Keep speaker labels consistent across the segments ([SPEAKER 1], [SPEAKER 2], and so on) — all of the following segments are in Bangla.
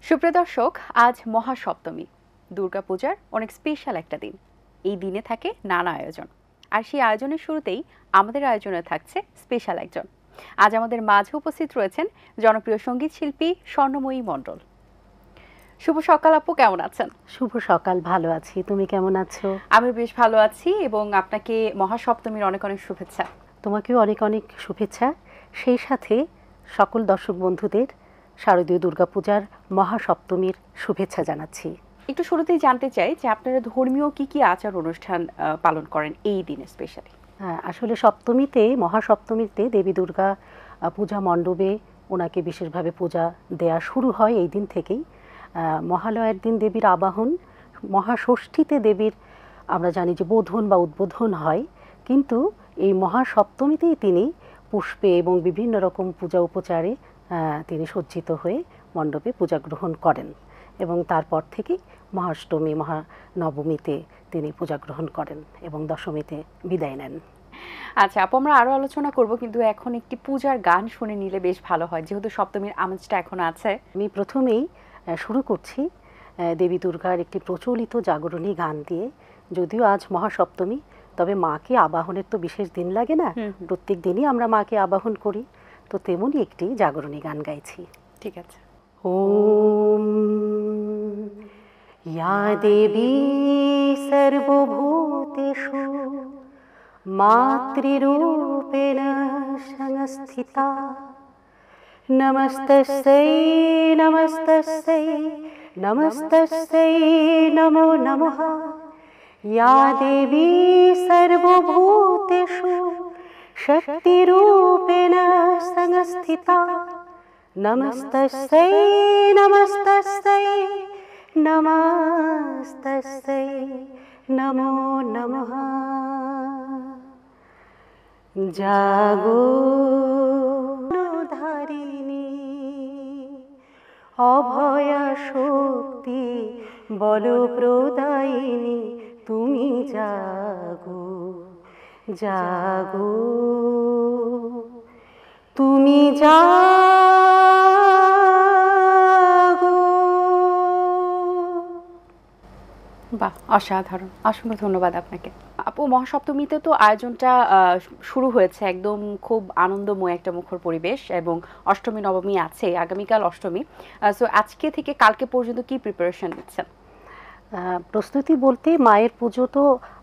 [SPEAKER 1] সুপ্রিয় দর্শক, আজ মহাসপ্তমী, দুর্গাপূজার অনেক স্পেশাল একটা দিন। এই দিনে থাকে নানা আয়োজন, আর সেই আয়োজনের শুরুতেই আমাদের আয়োজনে থাকছে স্পেশাল একজন। আজ আমাদের মাঝে উপস্থিত রয়েছেন জনপ্রিয় সঙ্গীত শিল্পী স্বর্ণময়ী মণ্ডল। শুভ সকাল আপু, কেমন আছেন?
[SPEAKER 2] শুভ সকাল, ভালো আছি। তুমি কেমন আছো?
[SPEAKER 1] আমি বেশ ভালো আছি এবং আপনাকে মহাসপ্তমীর অনেক অনেক শুভেচ্ছা।
[SPEAKER 2] তোমাকেও অনেক অনেক শুভেচ্ছা। সেই সাথে সকল দর্শক বন্ধুদের শারদীয় দুর্গাপূজার মহাসপ্তমীর শুভেচ্ছা জানাচ্ছি।
[SPEAKER 1] একটু শুরুতেই জানতে চাই যে আপনারা ধর্মীয় কি কি আচার অনুষ্ঠান পালন করেন এই দিনে স্পেশালি?
[SPEAKER 2] আসলে মহাসপ্তমীতে দেবী দুর্গা পূজা মণ্ডপে ওনাকে বিশেষভাবে পূজা দেয়া শুরু হয় এই দিন থেকেই। মহালয়ার দিন দেবীর আবাহন, মহাষষ্ঠীতে দেবীর আমরা জানি যে বোধন বা উদ্বোধন হয়, কিন্তু এই মহাসপ্তমীতেই তিনি পুষ্পে এবং বিভিন্ন রকম পূজা উপচারে তিনি সজ্জিত হয়ে মণ্ডপে পূজা গ্রহণ করেন এবং তারপর থেকেই মহাষ্টমী, মহানবমীতে তিনি পূজা গ্রহণ করেন এবং দশমীতে বিদায় নেন।
[SPEAKER 1] আচ্ছা আপু, আমরা আরো আলোচনা করব, কিন্তু এখন একটি পূজার গান শুনে নিলে বেশ ভালো হয়, যেহেতু সপ্তমীর আমেজটা এখন আছে।
[SPEAKER 2] আমি প্রথমেই শুরু করছি দেবী দুর্গার একটি প্রচলিত জাগরণী গান দিয়ে। যদিও আজ মহাসপ্তমী, তবে মাকে আবাহনের তো বিশেষ দিন লাগে না, প্রত্যেক দিনই আমরা মাকে আবাহন করি, তো তেমনই একটি জাগরণী গান গাইছি।
[SPEAKER 1] ঠিক আছে।
[SPEAKER 2] ওম ইয়া দেবী সর্বভূতেষু মাতৃরূপেণ সংস্থিতা, নমস্তস্যৈ নমস্তস্যৈ নমস্তস্যৈ নমো নমঃ। ইয়া দেবী সর্বভূতেষু শক্তিরূপেণ সংস্থিতা, নমস্তস্যৈ নমস্তস্যৈ নমস্তস্যৈ নমো নমঃ। জাগো ধারিণী অভয়া শক্তি বল প্রদায়িনী, তুমি জাগো জাগো তুমি জাগো।
[SPEAKER 1] বাহ, অসাধারণ, অসংখ্য ধন্যবাদ আপনাকে আপু। মহাসপ্তমীতে তো আয়োজনটা শুরু হয়েছে, একদম খুব আনন্দময় একটা মুখর পরিবেশ, এবং অষ্টমী নবমী আছে, আগামীকাল অষ্টমী। সো আজকে থেকে কালকে পর্যন্ত কি প্রিপারেশন নিচ্ছেন?
[SPEAKER 2] প্রস্তুতি বলতে মায়ের পুজো তো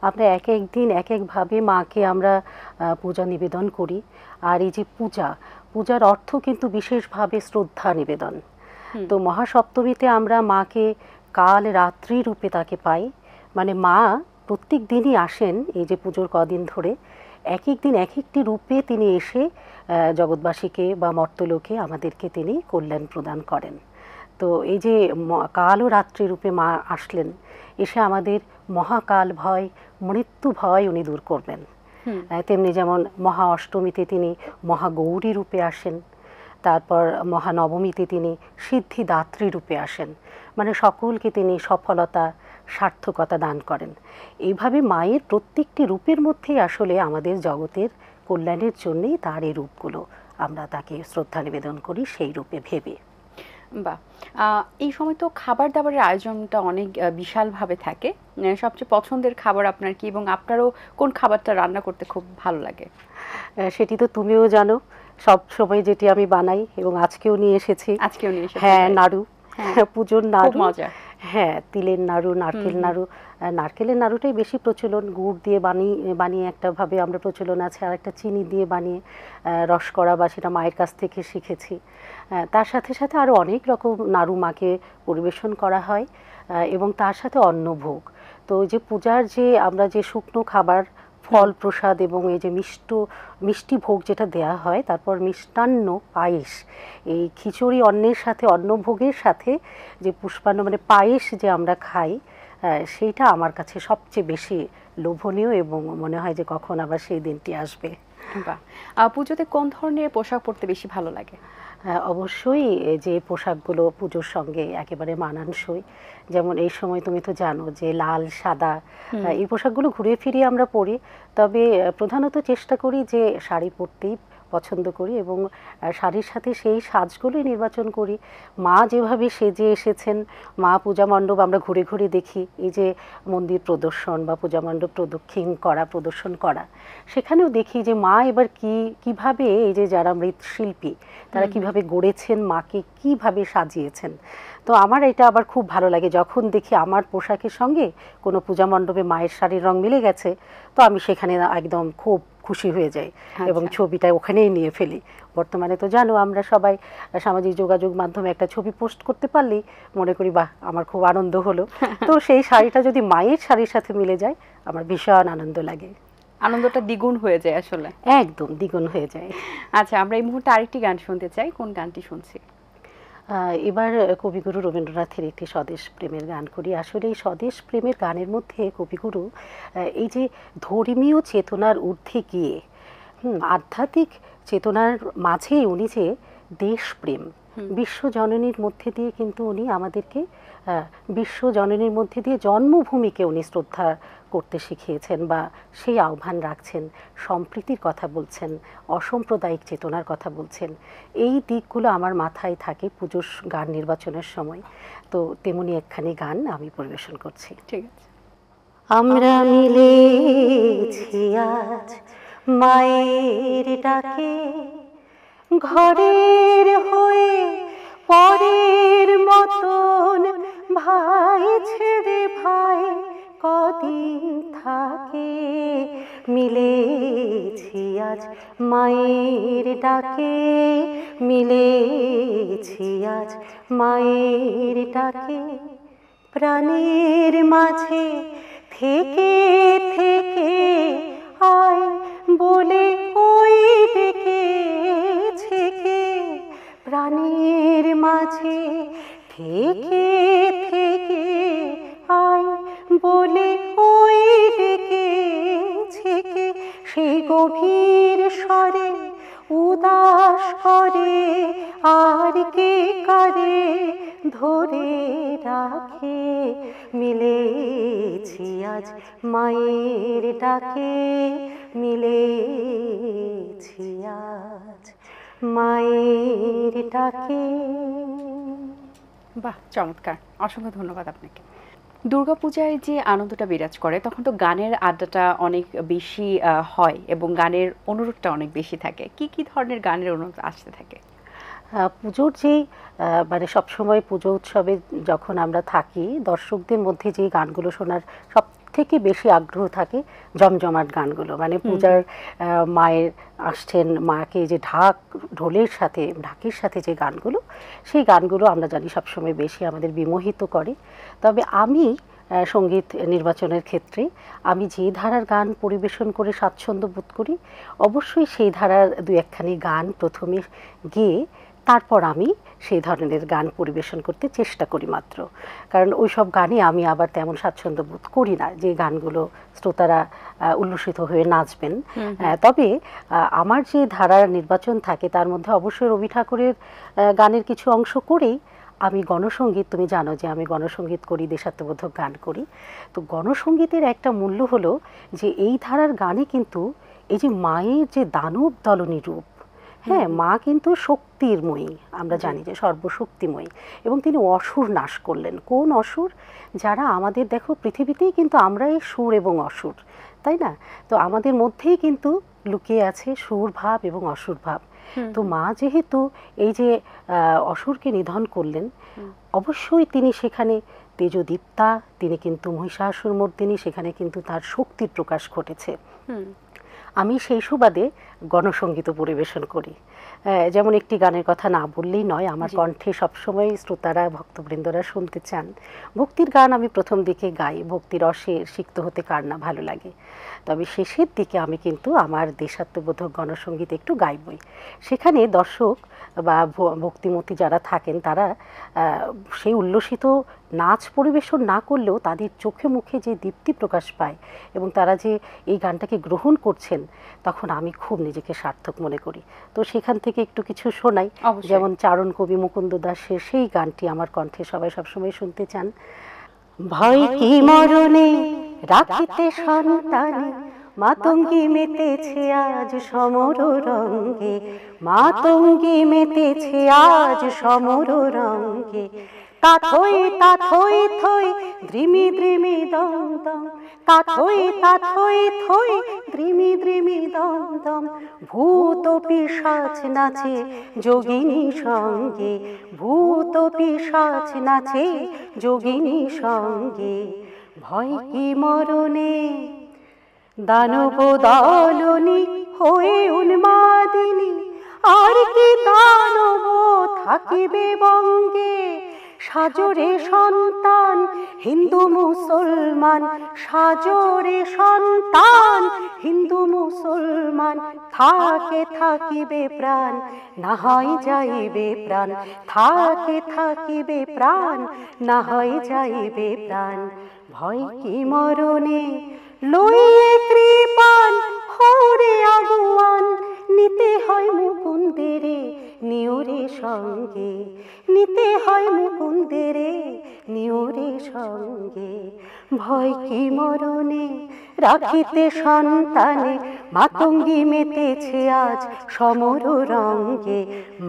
[SPEAKER 2] আমরা এক এক দিন এক একভাবে মাকে আমরা পূজা নিবেদন করি। আর এই যে পূজার অর্থ কিন্তু বিশেষভাবে শ্রদ্ধা নিবেদন। তো মহাসপ্তমীতে আমরা মাকে কাল রাত্রি রূপে তাকে পাই, মানে মা প্রত্যেক দিনই আসেন এই যে পুজোর কদিন ধরে, এক এক দিন এক একটি রূপে তিনি এসে জগৎবাসীকে বা মর্তলোকে আমাদেরকে তিনি কল্যাণ প্রদান করেন। তো এই যে কাল ও রাত্রি রূপে মা আসলেন, এসে আমাদের মহাকাল ভয়, মৃত্যু ভয় উনি দূর করবেন। তেমনি যেমন মহা অষ্টমীতে তিনি মহাগৌরী রূপে আসেন, তারপর মহানবমীতে তিনি সিদ্ধিদাত্রী রূপে আসেন, মানে সকলকে তিনি সফলতা, সার্থকতা দান করেন। এইভাবে মায়ের প্রত্যেকটি রূপের মধ্যেই আসলে আমাদের জগতের কল্যাণের জন্যেই তার এই রূপগুলো আমরা তাকে শ্রদ্ধা নিবেদন করি সেই রূপে ভেবে।
[SPEAKER 1] বাহ, এই সময় তো খাবার দাবারের আয়োজনটা অনেক বিশালভাবে থাকে। সবচেয়ে পছন্দের খাবার আপনার কি, এবং আপনারও কোন খাবারটা রান্না করতে খুব ভালো লাগে?
[SPEAKER 2] সেটি তো তুমিও জানো, সব সময় যেটি আমি বানাই এবং আজকেও নিয়ে এসেছি। হ্যাঁ, নাড়ু, পুজোর নাড়ু। হ্যাঁ, তিলের নাড়ু, নারকেল নাড়ু। নারকেলের নাড়ুটাই বেশি প্রচলন, গুড় দিয়ে বানিয়ে একটাভাবে আমরা প্রচলন আছে, আর একটা চিনি দিয়ে বানিয়ে রস করা, বা সেটা মায়ের কাছ থেকে শিখেছি। তার সাথে সাথে আরও অনেক রকম নাড়ু মাকে পরিবেশন করা হয়, এবং তার সাথে অন্নভোগ। তো যে পূজার যে আমরা যে শুকনো খাবার, ফল প্রসাদ এবং এই যে মিষ্টি ভোগ যেটা দেয়া হয়, তারপর মিষ্টান্ন পায়েস, এই খিচুড়ি অন্নের সাথে, অন্নভোগের সাথে যে পুষ্পান্ন মানে পায়েস যে আমরা খাই, সেইটা আমার কাছে সবচেয়ে বেশি লোভনীয় এবং মনে হয় যে কখন আবার সেই দিনটি আসবে।
[SPEAKER 1] বাহ, পুজোতে কোন ধরনের পোশাক পরতে বেশি ভালো লাগে?
[SPEAKER 2] অবশ্যই যে পোশাকগুলো পুজোর সঙ্গে একেবারে মানানসই, যেমন এই সময় তুমি তো জানো যে লাল সাদা এই পোশাকগুলো ঘুরে ফিরিয়ে আমরা পরি, তবে প্রধানত চেষ্টা করি যে শাড়ি পরতেই পছন্দ করি এবং শাড়ির সাথে সেই সাজগুলোই নির্বাচন করি। মা যেভাবে সেজে এসেছেন, মা পূজা মণ্ডপ আমরা ঘুরে ঘুরে দেখি, এই যে মন্দির প্রদর্শন বা পূজা মণ্ডপ প্রদর্শন করা, সেখানেও দেখি যে মা এবার কিভাবে এই যে যারা মৃৎশিল্পী তারা কিভাবে গড়েছেন, মাকে কিভাবে সাজিয়েছেন। তো আমার এটা আবার খুব ভালো লাগে যখন দেখি আমার পোশাকের সঙ্গে কোনো পূজা মণ্ডপে মায়ের শাড়ির রং মিলে গেছে, তো আমি সেখানে একদম খুব খুশি হয়ে যাই এবং ছবিটা ওখানেই নিয়ে ফেলি। বর্তমানে তো জানো আমরা সবাই সামাজিক যোগাযোগ মাধ্যমে একটা ছবি পোস্ট করতে পারলেই মনে করি বাহ আমার খুব আনন্দ হলো। তো সেই শাড়িটা যদি মায়ের শাড়ির সাথে মিলে যায় আমার ভীষণ আনন্দ লাগে,
[SPEAKER 1] আনন্দটা দ্বিগুণ হয়ে যায় আসলে,
[SPEAKER 2] একদম দ্বিগুণ হয়ে যায়।
[SPEAKER 1] আচ্ছা, আমরা এই মুহূর্তে আরেকটি গান শুনতে চাই, কোন গানটি শুনছি?
[SPEAKER 2] এবার কবিগুরু রবীন্দ্রনাথের একটি স্বদেশ প্রেমের গান করি। আসলে এই স্বদেশ প্রেমের গানের মধ্যে কবিগুরু এই যে ধর্মীয় চেতনার ঊর্ধ্বে গিয়ে আধ্যাত্মিক চেতনার মাঝে উনি যে দেশপ্রেম, বিশ্বজননীর মধ্যে দিয়ে কিন্তু উনি আমাদেরকে বিশ্বজননীর মধ্যে দিয়ে জন্মভূমিকে উনি শ্রদ্ধা করতে শিখিয়েছেন বা সেই আহ্বান রাখছেন, সম্প্রীতির কথা বলছেন, অসাম্প্রদায়িক চেতনার কথা বলছেন। এই দিকগুলো আমার মাথায় থাকে পুজোর গান নির্বাচনের সময়। তো তেমনি একখানি গান আমি পরিবেশন করছি।
[SPEAKER 1] ঠিক আছে।
[SPEAKER 2] আমরা মিলেছি আজ মায়ের ডাকে, ঘরের হয়ে পরের মতন, ভাই ছেড়ে ভাই কদিন থাকে। মিলেছি আজ মায়ের ডাকে, মিলেছি আজ মায়ের ডাকে, প্রাণের মাঝে থেকে থেকে আয় বলে ওই ডেকেছে কে। প্রাণের মাঝে থেকে থেকে আয় বলে ওই ডেকেছে কে। সেই গভীর স্বরে উদাস করে আর কে করে ধরে রাখে। মিলেছি আজ মায়ের ডাকে, মিলেছি আজ মায়ের ডাকে।
[SPEAKER 1] বাহ, চমৎকার, অসংখ্য ধন্যবাদ আপনাকে। দুর্গাপূজায় যে আনন্দটা বিরাজ করে তখন তো গানের আড্ডাটা অনেক বেশি হয় এবং গানের অনুরোধটা অনেক বেশি থাকে। কি কি ধরনের গানের অনুরোধ আসতে থাকে?
[SPEAKER 2] পুজোর যেই মানে সবসময় পুজো উৎসবে যখন আমরা থাকি, দর্শকদের মধ্যে যে গানগুলো শোনার সব থেকে বেশি আগ্রহ থাকে জমজমাট গানগুলো, মানে পূজার মায়ের আসছেন, মাকে যে ঢাকের সাথে যে গানগুলো, সেই গানগুলো আমরা জানি সবসময় বেশি আমাদের বিমোহিত করে। তবে আমি সঙ্গীত নির্বাচনের ক্ষেত্রে আমি যে ধারার গান পরিবেশন করে স্বাচ্ছন্দ্য বোধ করি, অবশ্যই সেই ধারার দু একখানি গান প্রথমে গেয়ে তারপর আমি সেই ধরনের গান পরিবেশন করতে চেষ্টা করি মাত্র। কারণ ওই সব গানে আমি আবার তেমন স্বাচ্ছন্দ্য বোধ করি না যে গানগুলো শ্রোতারা উল্লসিত হয়ে নাচবেন। তবে আমার যে ধারার নির্বাচন থাকে তার মধ্যে অবশ্যই রবি ঠাকুরের গানের কিছু অংশ করেই আমি গণসঙ্গীত, তুমি জানো যে আমি গণসঙ্গীত করি, দেশাত্মবোধক গান করি। তো গণসঙ্গীতের একটা মূল্য হলো যে এই ধারার গানে কিন্তু এই যে মায়ের যে দানব দলনী রূপ, হ্যাঁ, মা কিন্তু শক্তিরময়ী, আমরা জানি যে সর্বশক্তিময়ী, এবং তিনি অসুর নাশ করলেন। কোন অসুর? যারা আমাদের, দেখো পৃথিবীতেই কিন্তু আমরা এই সুর এবং অসুর, তাই না? তো আমাদের মধ্যেই কিন্তু লুকিয়ে আছে সুর ভাব এবং অসুর ভাব। তো মা যেহেতু এই যে অসুরকে নিধন করলেন, অবশ্যই তিনি সেখানে তেজদীপ্তা, তিনি কিন্তু মহিষাসুরমর্দিনী, সেখানে কিন্তু তার শক্তির প্রকাশ ঘটেছে। আমি সেই সুবাদে গণসঙ্গীত পরিবেশন করি। যেমন একটি গানের কথা না বললেই নয়, আমার কণ্ঠে সবসময় শ্রোতারা, ভক্তবৃন্দরা শুনতে চান। ভক্তির গান আমি প্রথম দিকে গাই, ভক্তির রসে সিক্ত হতে কার না ভালো লাগে। তবে শেষের দিকে আমি কিন্তু আমার দেশাত্মবোধক গণসঙ্গীত একটু গাইবই। সেখানে দর্শক বা ভক্তিমতী যারা থাকেন তারা সেই উল্লসিত নাচ পরিবেশন না করলেও তাদের চোখে মুখে যে দীপ্তি প্রকাশ পায় এবং তারা যে এই গানটাকে গ্রহণ করছেন, তখন আমি খুব নিজেকে সার্থক মনে করি। তো সেখান থেকে একটু কিছু শোনাই। যেমন চারণ কবি মুকুন্দ দাসের সেই গানটি আমার কণ্ঠে সবাই সবসময় শুনতে চান। ভয় কি মরণে রাখিতে সন্তানে, মাতঙ্গী মেতেছে আজ সমর রঙ্গে, মাতঙ্গী মেতেছে আজ সমর রঙ্গে। তাথই তাথই থই দ্রিমি দ্রিমি দম দম, তাথই তাথই থই দ্রিমি দ্রিমি দম দম। ভূত পিশাচ নাচে যোগিনী সঙ্গে, ভূত পিশাচ নাচে যোগিনী সঙ্গে। ভয় কি মরণে দানব দলনি হয়ে উন্মাদিনী, আর কি দানব থাকিবে বঙ্গে। সাজরে সন্তান হিন্দু মুসলমান, সাজরে সন্তান হিন্দু মুসলমান। থাকে থাকিবে প্রাণ, না হয় যাইবে প্রাণ, থাকে থাকিবে প্রাণ, না হয় যাইবে প্রাণ। ভয় কি মরণে লইয়ে কৃপান হরে আগুয়ান, নিতে হয় মুকুন্দেরে নিউরে সঙ্গে, নিতে হয় মুকুন্দেরে নিউরে সঙ্গে। ভয় কি মরণে রাখিতে সন্তানে, মাতঙ্গী মেতেছে আজ সমর রঙ্গে,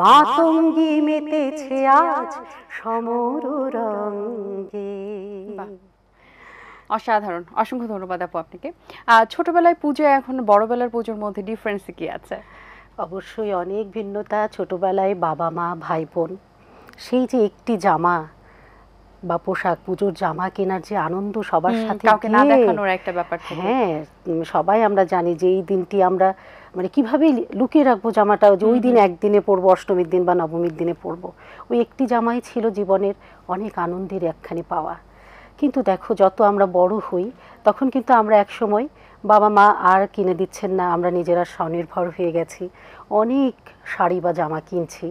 [SPEAKER 2] মাতঙ্গী মেতেছে আজ সমর রঙ্গে।
[SPEAKER 1] অসাধারণ, অসংখ্য ধন্যবাদ আপু আপনাকে। ছোটবেলায় পুজো এখন বড়বেলার পুজোর মধ্যে ডিফারেন্স কি আছে?
[SPEAKER 2] অবশ্যই অনেক ভিন্নতা। ছোটবেলায় বাবা মা ভাই বোন সেই যে একটি জামা বা পোশাক, পুজোর জামা কেনার যে আনন্দ সবার সাথে,
[SPEAKER 1] কাউকে না দেখানোর একটা ব্যাপার থাকে।
[SPEAKER 2] হ্যাঁ, সবাই আমরা জানি যে এই দিনটি আমরা মানে কিভাবে লুকিয়ে রাখবো জামাটা, যে ওই দিন একদিনে পরবো, অষ্টমীর দিন বা নবমীর দিনে পরবো। ওই একটি জামাই ছিল জীবনের অনেক আনন্দের একখানি পাওয়া। কিন্তু দেখো, যত আমরা বড় হই তখন কিন্তু আমরা এক সময় বাবা মা আর কিনে দিচ্ছেন না, আমরা নিজেরা স্বনির্ভর হয়ে গেছি, অনেক শাড়ি বা জামা কিনছি,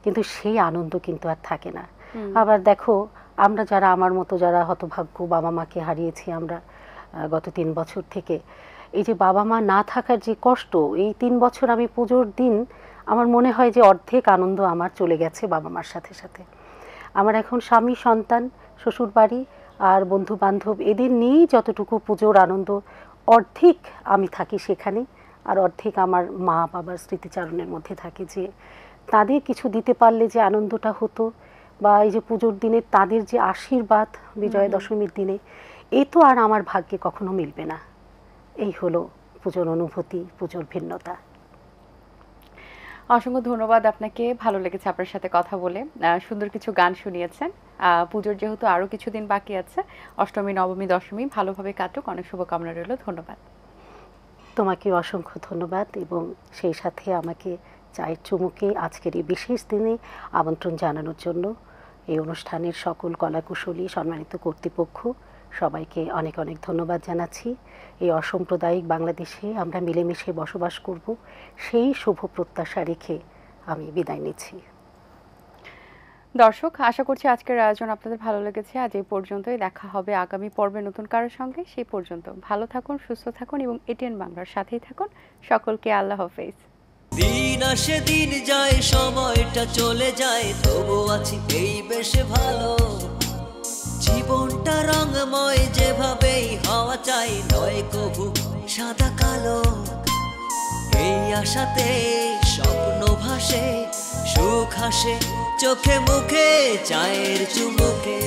[SPEAKER 2] কিন্তু সেই আনন্দ কিন্তু আর থাকে না। আবার দেখো, আমরা যারা আমার মতো যারা হতভাগ্য বাবা মাকে হারিয়েছি আমরা গত 3 বছর থেকে, এই যে বাবা মা না থাকার যে কষ্ট, এই 3 বছর আমি পুজোর দিন আমার মনে হয় যে অর্ধেক আনন্দ আমার চলে গেছে বাবা মার সাথে সাথে। আমার এখন স্বামী, সন্তান, শ্বশুর বাড়ি আর বন্ধু বান্ধব, এদের নিয়েই যতটুকু পুজোর আনন্দ, অর্ধেক আমি থাকি সেখানে, আর অর্ধেক আমার মা বাবার স্মৃতিচারণের মধ্যে থাকে। যে তাদের কিছু দিতে পারলে যে আনন্দটা হতো, বা এই যে পুজোর দিনে তাদের যে আশীর্বাদ বিজয়া দশমীর দিনে, এ তো আর আমার ভাগ্যে কখনো মিলবে না। এই হলো পুজোর অনুভূতি, পুজোর ভিন্নতা।
[SPEAKER 1] অসংখ্য ধন্যবাদ আপনাকে, ভালো লেগেছে আপনার সাথে কথা বলে। সুন্দর কিছু গান শুনিয়েছেন। পুজোর যেহেতু আরো কিছুদিন বাকি আছে, অষ্টমী নবমী দশমী ভালোভাবে কাটুক, অনেক শুভকামনা রইল। ধন্যবাদ।
[SPEAKER 2] তোমাকে অসংখ্য ধন্যবাদ, এবং সেই সাথে আমাকে চায়ের চুমুকে আজকের এই বিশেষ দিনে আমন্ত্রণ জানানোর জন্য এই অনুষ্ঠানের সকল কলাকুশলী, সম্মানিত কর্তৃপক্ষ, সবাইকে অনেক অনেক ধন্যবাদ জানাচ্ছি। এই অসাম্প্রদায়িক বাংলাদেশে আমরা মিলেমিশে বসবাস করব, সেই শুভ প্রত্যাশা রেখে আমি বিদায় নিচ্ছি।
[SPEAKER 1] দর্শক, আশা করছি আজকের আয়োজন আপনাদের ভালো লেগেছে। আজ এই পর্যন্তই, দেখা হবে আগামী পর্বে নতুন কারোর সঙ্গে। সেই পর্যন্ত ভালো থাকুন, সুস্থ থাকুন এবং এটিএন বাংলার সাথেই থাকুন। সকলকে আল্লাহ হাফেজ।
[SPEAKER 3] দিন আসে দিন যায়, সময়টা চলে যায়, তবু আছি এই বেশ ভালো। জীবনটা রঙময়, যেভাবেই হওয়া চাই, নয় কভু সাদা কালো। এই আশাতে স্বপ্ন ভাসে, সুখ হাসে চোখে মুখে, চায়ের চুমুকে।